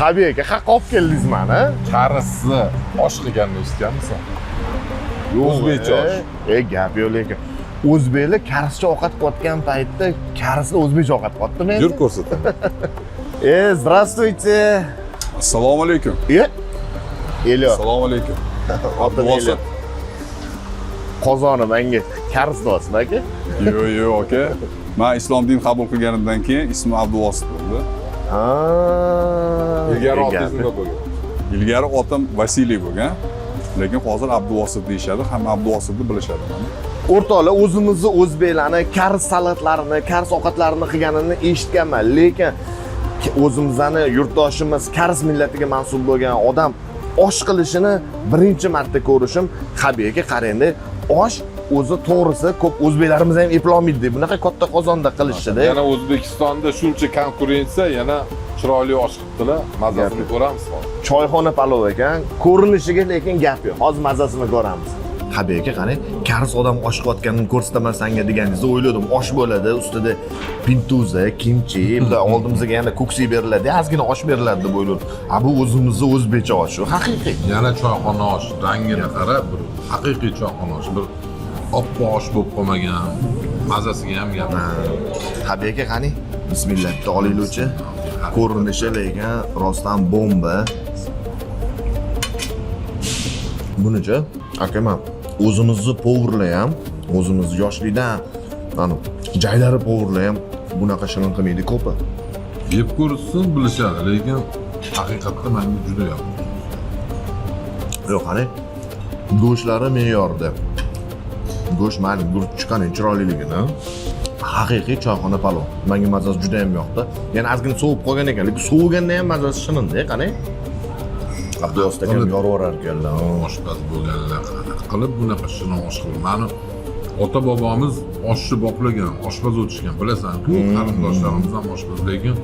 Habib aka, haqqa olib keldingiz mani. Qarisi osh qilganini eshitganmisan? O'zbekcha osh. Gap yo'q lekin. O'zbeklar karischa ovqat qilayotgan paytda karislar o'zbekcha ovqat qilyaptimi? Yur ko'rsating. Здравствуйте. Assalomu alaykum. Elyo. Assalomu alaykum. Abduvosit. Qozoni menga karis deyapsizmi aka? Yo'q aka. Men islom din qabul qilganimdan keyin ismim Abduvosit bo'ldi. Ilgari otingiz nima bo'lgan? Ilgari otim Vasiliy bo'lgan. Lekin hozir Abduvosit deyshadi, hamma Abduvositni bilishadi meni. O'rtoqlar, o'zimizni o'zbeklarni karis salatlarini, karis ovqatlarini qilganini eshitganman, lekin o'zimizni yurtdoshimiz karis millatiga mansub bo'lgan odam osh qilishini birinchi marta ko'rishim. Habib aka, qarangda, osh o'zi to'g'risi ko'p o'zbeklarimiz ham eplolmaydi. Bunaqa katta qozonda qilishdi-da. Yana O'zbekistonda shuncha konkurensiya, yana chiroyli osh qilibdilar. Mazasini ko'ramiz hozir. Choyxona palov ekan, ko'rinishiga lekin gap yo'q. Hozir mazasini ko'ramiz. Habib aka, qarang, karis odam osh qilayotganini ko'rsataman senga deganingizda o'yladim, osh bo'ladi, ustida pintuza, kimchi, bilan oldimizga yana ko'ksik beriladi, ozgina osh beriladi deb o'yladim. Ha, bu o'zimizning o'zbekcha osh, haqiqiy. Yana choyxona osh, rangiga qarab, bir haqiqiy choyxona osh, bir oppoq osh bo'lib qolmagan, mazasiga ham gap. Habib aka, qani, bismillah olaylikchi. Ko'rinishi lekin rostdan bomba. Bunicha, akaman, o'zimizni powerlar ham, o'zimiz yoshlikdan, mana jaylari powerlar ham bunaqa shirin qilmaydi ko'pi. Yeb ko'rsin bilishadi, lekin haqiqatda menga juda yoqdi. Yo'q, qani, go'shtlari me'yorda. Go'sht mani chiqqani chiroyliligini. Haqiqiy choyxona palov. Menga mazasi juda ham yoqdi. Yana ozgina sovib qolgan ekan, lekin soviganda ham mazasi shirinda, qani. Abduvosit aka yorvorar ekanlar. Oshpaz bo'lganlar qilib bunaqa shirin osh qilib. Mani ota bobomiz oshchi boplagan, oshpaz o'tishgan, bilasan-ku, qarindoshlarimiz ham oshpaz, lekin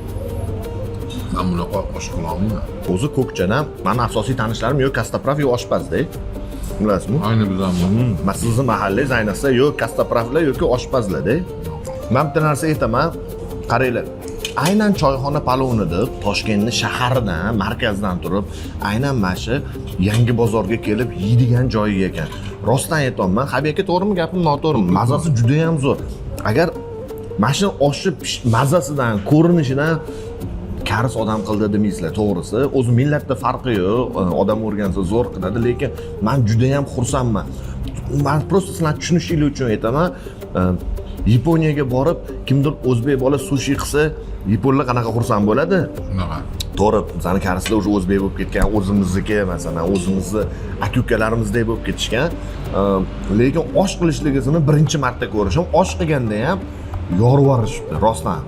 men bunaqa osh qila olmayman. O'zi ko'kchana, meni asosiy tanishlarim yo Kastaprov yo oshpazda. Bilasizmi? Ayni bizami. Sizni mahallangiz ayniqsa yo Kastapravlar yoki oshpazlarda. Men bitta narsa aytaman, qaranglar. Aynan choyxona palovni deb Toshkentning shaharidan, markazdan turib, aynan mana shu yangi bozorga kelib yeydigan joyi ekan. Rostdan aytaman, Habib aka, to'g'rimi gapim, noto'g'rimi? Mazasi juda ham zo'r. Agar mana shu oshni mazasidan, ko'rinishidan karis odam qildi demaysizlar, to'g'risi. O'zi millatda farqi yo'q, odam o'rgansa zo'r qiladi, lekin men juda ham xursandman. Men prosta sizlarni tushunishingiz uchun aytaman. Yaponiyaga borib, kimdir o'zbek bola sushi qilsa, yaponlar qanaqa xursand bo'ladi? Shunaqa. To'g'ri, bizning karislar o'sha o'zbek bo'lib ketgan, o'zimizniki, masalan, o'zimizni aka-ukalarimizday bo'lib ketishgan. Lekin osh qilishligisini birinchi marta ko'rishim, osh qilganda ham yorvorishibdi, rostdan.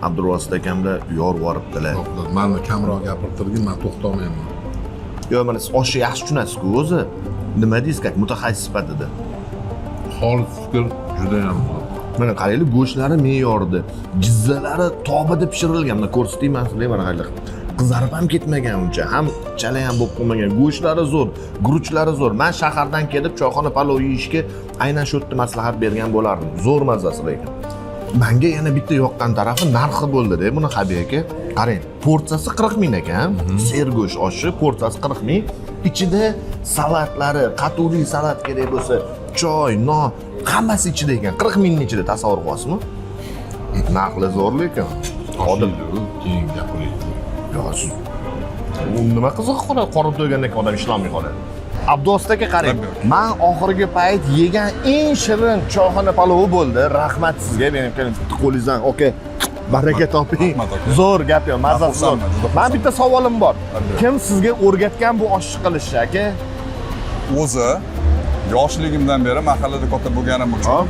Abduvosit akamlar yorvoribdilar. Meni kamroq gapirtirgin, men to'xtamayman. Yo'q, mana siz oshni yaxshi tushunasiz-ku o'zi. Nima deysiz, как mutaxassis sifatida? Xolis fikr juda ham zo'r. Mana qaranglar, go'shtlari me'yorda, jizzalari tobada pishirilgan. Mana ko'rsatayman sizlarga, mana qaranglar. Qizarib ham ketmagan uncha, ham chala ham bo'lib qolmagan. Go'shtlari zo'r, guruchlari zo'r. Men shahardan kelib choyxona palov yeyishga aynan shu yerda maslahat bergan bo'lardim. Zo'r mazasi lekin. Menga yana bitta yoqqan tarafi narxi bo'ldi-da, buni Habib aka. Qarang, porsiyasi 40 ming ekan. Sergo'sh oshi porsiyasi 40 ming. Ichida salatlari, qaturiy salat kerak bo'lsa, choy, non, hammasi ichida ekan. 40 ming ichida, tasavvur qilasizmi? Narxi zo'r lekin. Odam keyin gapiraylik. Yo'q. Nima qiziq qoladi, qorin to'ygandan keyin odam ishlolmay qoladi. Abduvosit aka, qarang. Men oxirgi payt yegan eng shirin choyxona palovi bo'ldi. Rahmat sizga, mening qo'lingizdan, aka. Baraka toping. Zo'r gap yo'q, mazasi zo'r. Men bitta savolim bor. Kim sizga o'rgatgan bu oshni qilishni, aka? O'zi yoshligimdan beri mahallada katta bo'lganim uchun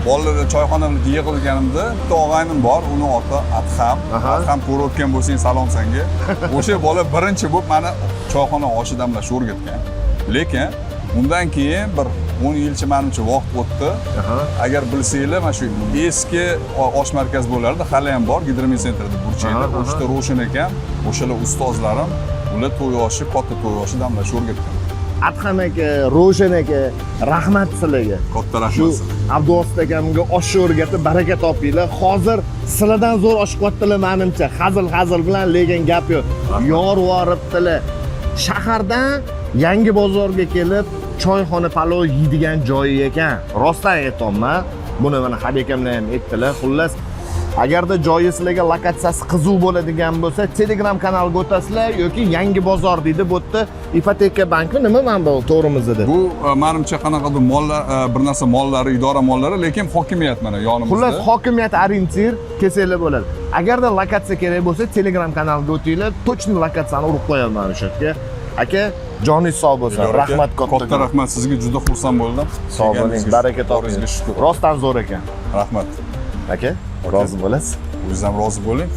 bolalar choyxonada yig'ilganimda bitta og'aynim bor, uni oti Adham. Adham ko'rayotgan bo'lsang salom senga. O'sha bola birinchi bo'lib meni choyxona oshi damlashni o'rgatgan. Lekin undan keyin bir 10 yilcha menimcha vaqt o'tdi. Agar bilsanglar, mana shu eski osh markazi bo'lardi, hali ham bor, Gidromet sentrda Burchakda. O'shda Ro'shin ekan, o'shalar ustozlarim, ular to'y oshi, katta to'y oshi damlashni o'rgatgan. Adham aka, Ro'shan aka, rahmat sizlarga. Katta Shu rahmat. Abduvosit akamga oshni o'rgatib baraka topinglar. Hozir sizlardan zo'r oshqotdilar menimcha. Hazil bilan lekin gap yo'q. Yorvoribdilar. Shahardan Yangi bozorga kelib choyxona palov yeydigan joyi ekan. Rostdan aytayapman. Buni mana habikamlar ham aytdilar. Xullas, agarda joyi sizlarga lokatsiyasi qiziq bo'ladigan bo'lsa, Telegram kanaliga o'tasizlar yoki Yangi bozor deydi. Bu yerda ipoteka banki nima mana bu to'g'rimizda. Bu menimcha qanaqadir mollar, bir narsa mollari, idora mollari, lekin hokimiyat mana yonimizda. Xullas, hokimiyat orientir kelsanglar bo'ladi. Agarda lokatsiya kerak bo'lsa, Telegram kanaliga o'tinglar, точный lokatsiyani urib qo'yaman o'sha yerga. Aka, joningiz sog' bo'lsin. Rahmat katta rahmat, sizga juda xursand bo'ldim. Sog' bo'ling, baraka toping. Rostdan zo'r ekan. Rahmat. Aka, rozi bo'lasiz? O'zingiz ham rozi bo'ling.